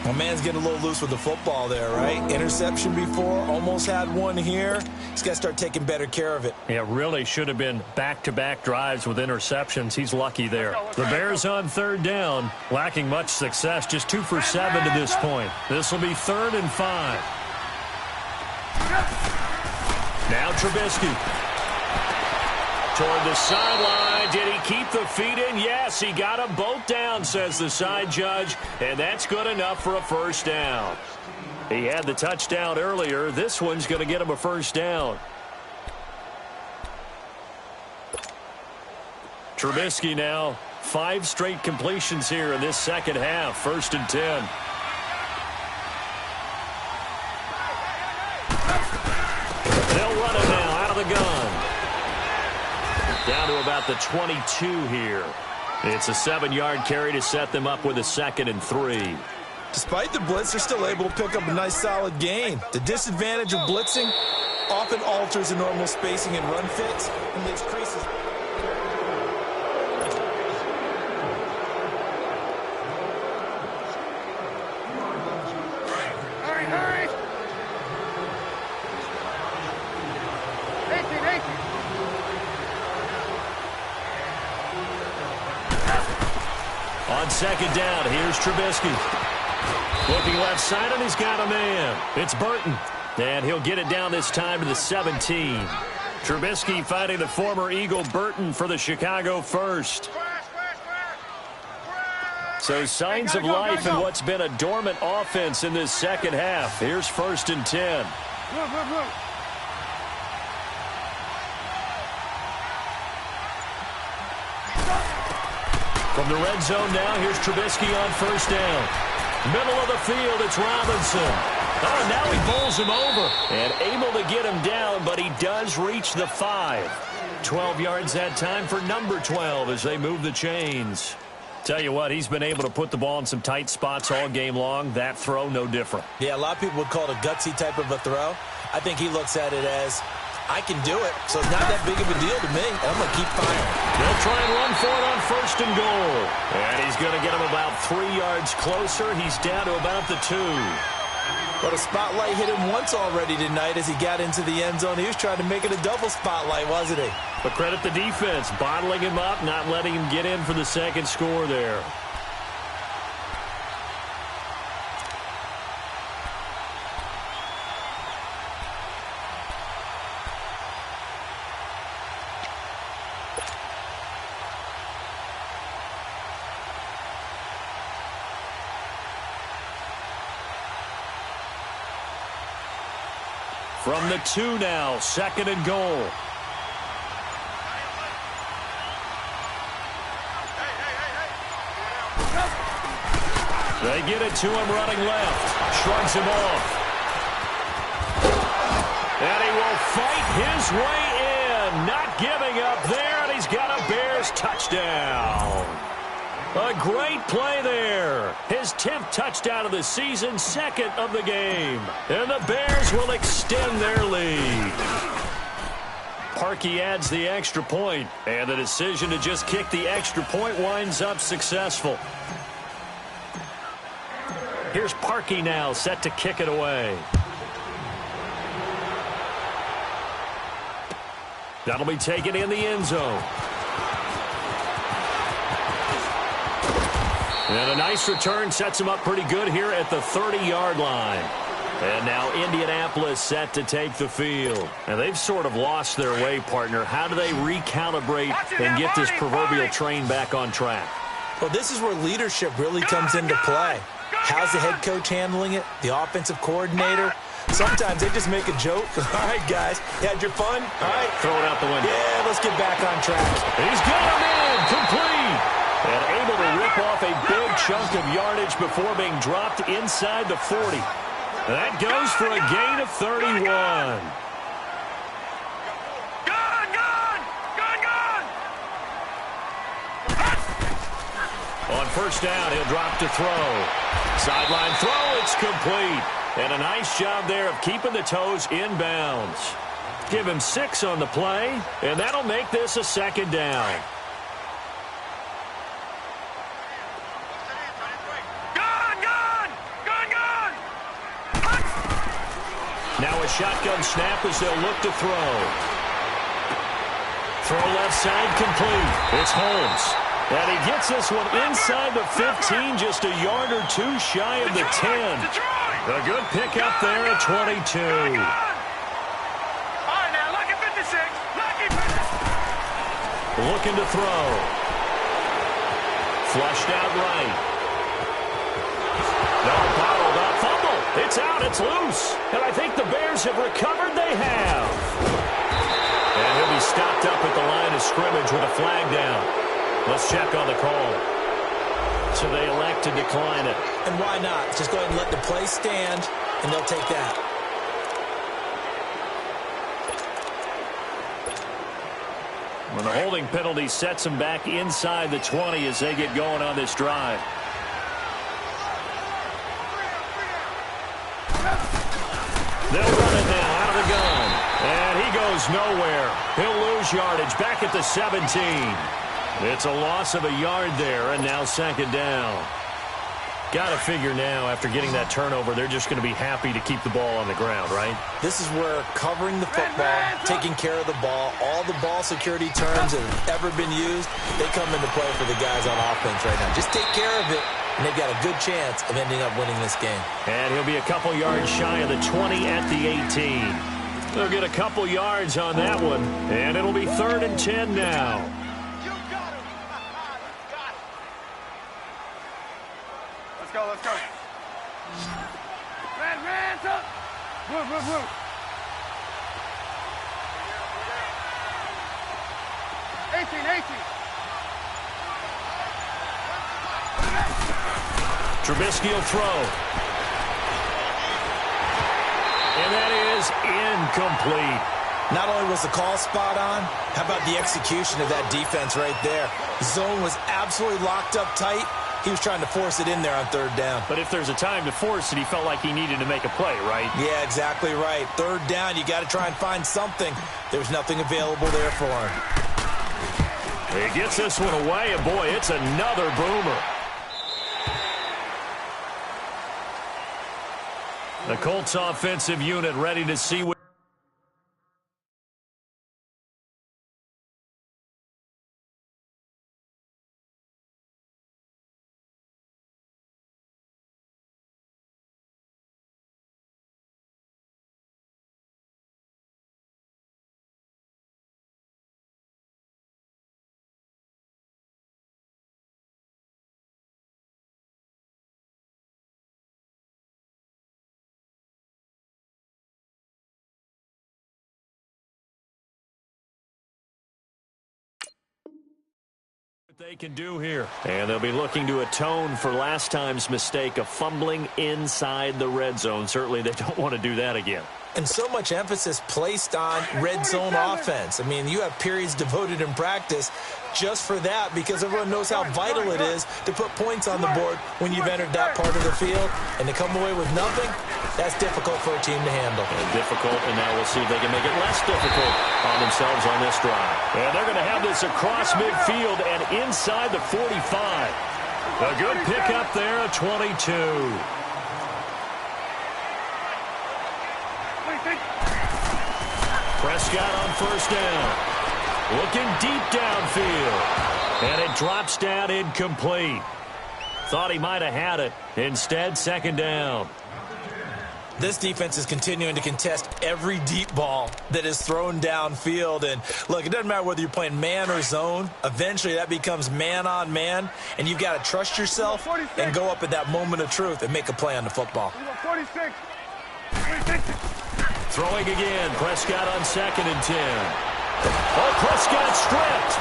My man's getting a little loose with the football there, right? Interception before, almost had one here. He's got to start taking better care of it. Yeah, really should have been back-to-back drives with interceptions. He's lucky there. The Bears on 3rd down, lacking much success, just 2 for 7 to this point. This will be 3rd and 5. Now Trubisky. Toward the sideline. Did he keep the feet in? Yes, he got them both down, says the side judge, and that's good enough for a first down. He had the touchdown earlier. This one's going to get him a first down. Trubisky now, 5 straight completions here in this second half. 1st and 10. They'll run it now out of the gun. Down to about the 22 here. It's a 7-yard carry to set them up with a 2nd and 3. Despite the blitz, they're still able to pick up a nice solid gain. The disadvantage of blitzing often alters the normal spacing and run fits and leaves creases. On 2nd down, here's Trubisky. Looking left side, and he's got a man. It's Burton. And he'll get it down this time to the 17. Trubisky fighting the former Eagle Burton for the Chicago first. So signs of life in what's been a dormant offense in this second half. Here's 1st and 10. From the red zone now, here's Trubisky on 1st down. Middle of the field, it's Robinson. Oh, now he bowls him over. And able to get him down, but he does reach the 5. 12 yards that time for number 12 as they move the chains. Tell you what, he's been able to put the ball in some tight spots all game long. That throw, no different. Yeah, a lot of people would call it a gutsy type of a throw. I think he looks at it as, I can do it, so it's not that big of a deal to me. I'm going to keep firing. They'll try and run for it on 1st and goal. And he's going to get him about 3 yards closer. He's down to about the 2. But a spotlight hit him once already tonight as he got into the end zone. He was trying to make it a double spotlight, wasn't he? But credit the defense, bottling him up, not letting him get in for the 2nd score there. From the 2 now, 2nd and goal. They get it to him running left. Shrugs him off. And he will fight his way in. Not giving up there, and he's got a Bears touchdown. A great play there. His 10th touchdown of the season, 2nd of the game. And the Bears will extend their lead. Parkey adds the extra point, and the decision to just kick the extra point winds up successful. Here's Parkey now, set to kick it away. That'll be taken in the end zone. And a nice return sets him up pretty good here at the 30-yard line. And now Indianapolis set to take the field. And they've sort of lost their way, partner. How do they recalibrate and get this proverbial train back on track? Well, this is where leadership really comes into play. How's the head coach handling it? The offensive coordinator? Sometimes they just make a joke. All right, guys, you had your fun? All right. Throw it out the window. Yeah, let's get back on track. He's got him in. Complete. And able to rip off a big chunk of yardage before being dropped inside the 40. That goes for a gain of 31. On 1st down, he'll drop to throw. Sideline throw, it's complete. And a nice job there of keeping the toes inbounds. Give him 6 on the play, and that'll make this a 2nd down. Now a shotgun snap as they'll look to throw. Throw left side complete. It's Holmes. And he gets this one inside the 15, just a yard or 2 shy of the 10. A good pickup there at 22. looking to throw. Flushed out right. No, bottled up. Fumble. It's out. It's loose. And I think the Bears have recovered. They have. And he'll be stopped up at the line of scrimmage with a flag down. Let's check on the call. So they elect to decline it. And why not? Just go ahead and let the play stand, and they'll take that. When the holding penalty sets them back inside the 20 as they get going on this drive. They'll run it now out of the gun. And he goes nowhere. He'll lose yardage back at the 17. It's a loss of a yard there, and now second down. Got to figure now, after getting that turnover, they're just going to be happy to keep the ball on the ground, right? This is where covering the football, taking care of the ball, all the ball security terms that have ever been used, they come into play for the guys on offense right now. Just take care of it, and they've got a good chance of ending up winning this game. And he'll be a couple yards shy of the 20 at the 18. They'll get a couple yards on that one, and it'll be 3rd and 10 now. Let's go. Ran, up. Move. 18. Trubisky will throw. And that is incomplete. Not only was the call spot on, how about the execution of that defense right there? The zone was absolutely locked up tight. He was trying to force it in there on 3rd down. But if there's a time to force it, he felt like he needed to make a play, right? Yeah, exactly right. 3rd down, you got to try and find something. There's nothing available there for him. He gets this one away, and boy, it's another boomer. The Colts offensive unit ready to see what they can do here. And they'll be looking to atone for last time's mistake of fumbling inside the red zone. Certainly they don't want to do that again. And so much emphasis placed on red zone offense. I mean, you have periods devoted in practice just for that because everyone knows how vital it is to put points on the board when you've entered that part of the field. And to come away with nothing, that's difficult for a team to handle. And difficult, and now we'll see if they can make it less difficult on themselves on this drive. And they're going to have this across midfield and inside the 45. A good pickup there at 22. Prescott on 1st down. Looking deep downfield. And it drops down incomplete. Thought he might have had it. Instead, 2nd down. This defense is continuing to contest every deep ball that is thrown downfield. And, look, it doesn't matter whether you're playing man or zone. Eventually, that becomes man-on-man, and you've got to trust yourself and go up at that moment of truth and make a play on the football. 46. Throwing again. Prescott on 2nd and 10. Oh, Prescott stripped.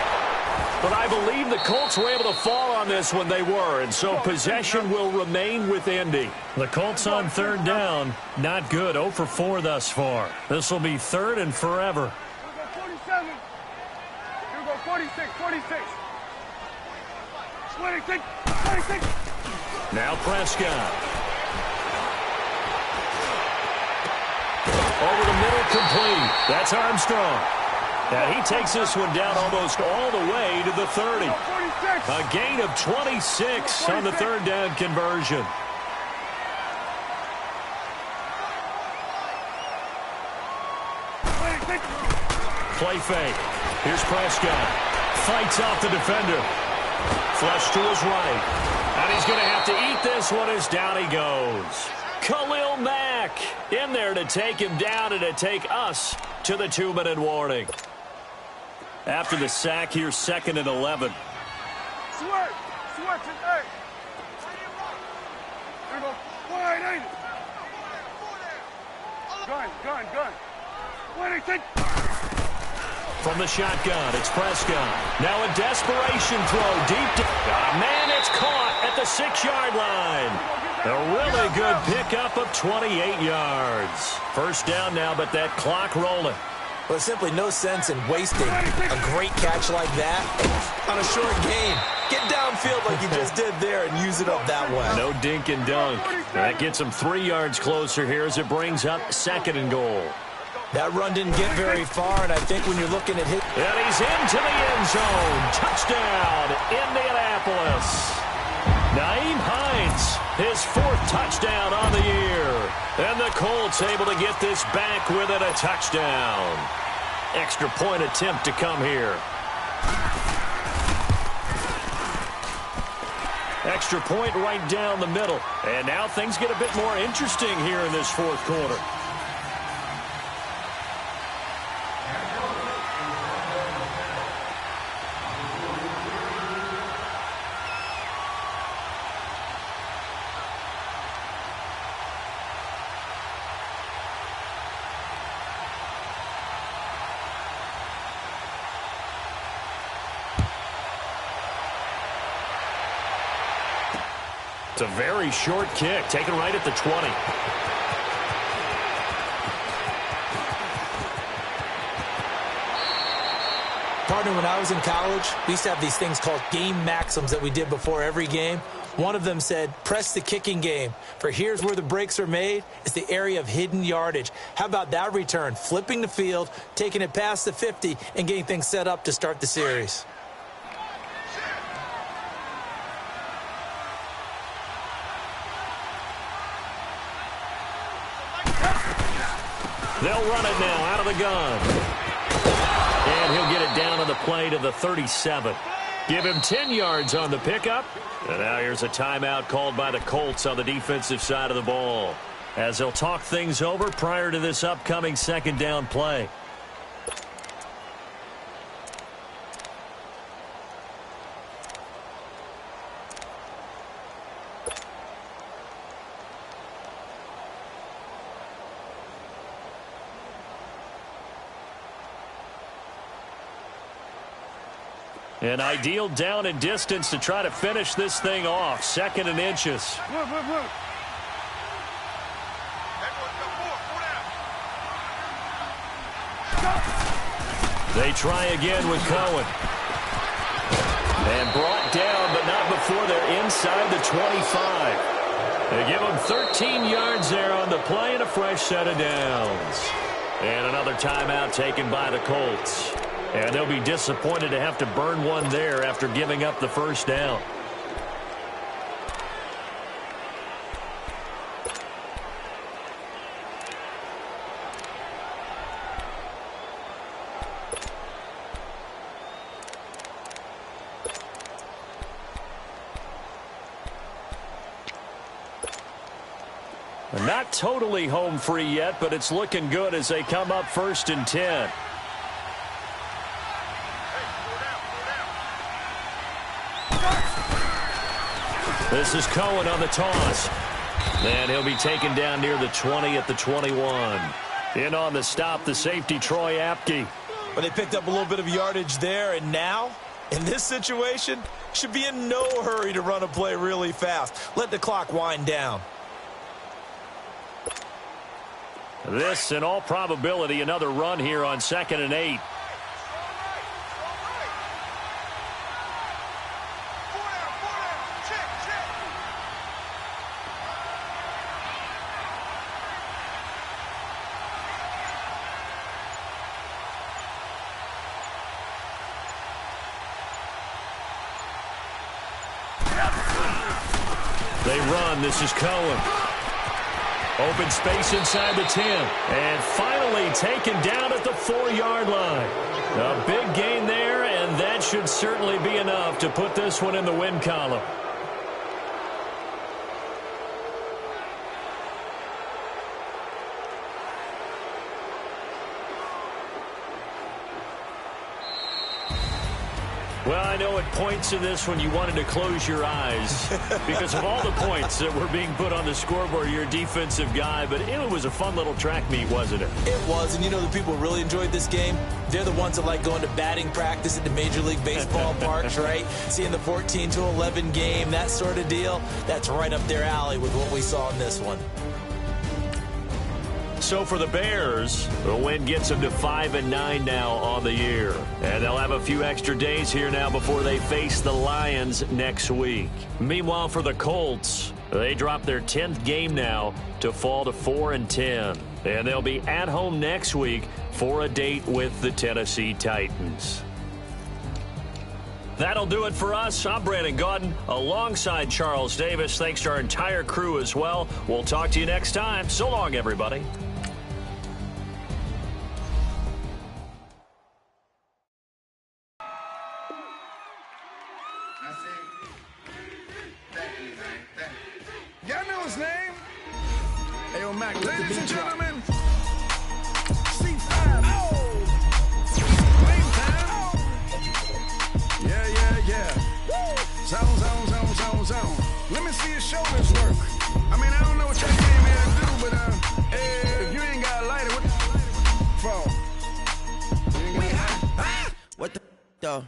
But I believe the Colts were able to fall on this when they were, and so possession will remain with Indy. The Colts on 3rd down, not good. 0 for 4 thus far. This will be 3rd and forever. Here we go, 47. Here we go, 46. 26. Now Prescott. Over the middle, complete. That's Armstrong. And he takes this one down almost all the way to the 30. A gain of 26 on the 3rd down conversion. Play fake. Here's Prescott. Fights off the defender. Flush to his right. And he's going to have to eat this one as down he goes. Khalil Mack in there to take him down and to take us to the 2-minute warning. After the sack, here's 2nd and 11. Switch to 8. Here we go. Wide, ain't it? Gun. Wait, take. From the shotgun, it's Prescott. Now a desperation throw deep. Man, it's caught at the 6-yard line. A really good pickup of 28 yards. First down now, but that clock rolling. Well, there's simply no sense in wasting a great catch like that on a short game. Get downfield like you just did there and use it up that way. No dink and dunk. That gets him 3 yards closer here as it brings up 2nd and goal. That run didn't get very far, and I think when you're looking at his... And he's into the end zone. Touchdown, Indianapolis. Naeem Hines, his 4th touchdown on the year. And the Colts able to get this back within a touchdown. Extra point attempt to come here. Extra point right down the middle. And now things get a bit more interesting here in this 4th quarter. It's a very short kick, taken right at the 20. Partner, when I was in college, we used to have these things called game maxims that we did before every game. One of them said, press the kicking game. For here's where the breaks are made. It's the area of hidden yardage. How about that return? Flipping the field, taking it past the 50, and getting things set up to start the series. They'll run it now out of the gun. And he'll get it down on the play to the 37. Give him 10 yards on the pickup. And now here's a timeout called by the Colts on the defensive side of the ball, as they'll talk things over prior to this upcoming 2nd down play. An ideal down and distance to try to finish this thing off. 2nd and inches. Look. They try again with Cohen. And brought down, but not before they're inside the 25. They give them 13 yards there on the play and a fresh set of downs. And another timeout taken by the Colts. And they'll be disappointed to have to burn one there after giving up the first down. Not totally home free yet, but it's looking good as they come up 1st and 10. This is Cohen on the toss. And he'll be taken down near the 20 at the 21. In on the stop, the safety, Troy Apke. But they picked up a little bit of yardage there, and now, in this situation, should be in no hurry to run a play really fast. Let the clock wind down. This, in all probability, another run here on 2nd and 8. They run. This is Cohen. Open space inside the 10. And finally taken down at the 4-yard line. A big gain there, and that should certainly be enough to put this one in the win column. Well, I know at points in this when you wanted to close your eyes because of all the points that were being put on the scoreboard. You're a defensive guy, but it was a fun little track meet, wasn't it? It was, and you know the people who really enjoyed this game? They're the ones that like going to batting practice at the Major League Baseball parks, right? Seeing the 14-11 game, that sort of deal. That's right up their alley with what we saw in this one. So for the Bears, the win gets them to 5-9 now on the year. And they'll have a few extra days here now before they face the Lions next week. Meanwhile, for the Colts, they drop their 10th game now to fall to 4-10. And they'll be at home next week for a date with the Tennessee Titans. That'll do it for us. I'm Brandon Gaudin alongside Charles Davis. Thanks to our entire crew as well. We'll talk to you next time. So long, everybody. Y'all know his name? Ayo, Mac, ladies and gentlemen, C5. Oh! Lane time. Yeah. Zone. Let me see your shoulders work. I mean, I don't know what y'all came here to do, but if you ain't got a lighter, what the for? What the though?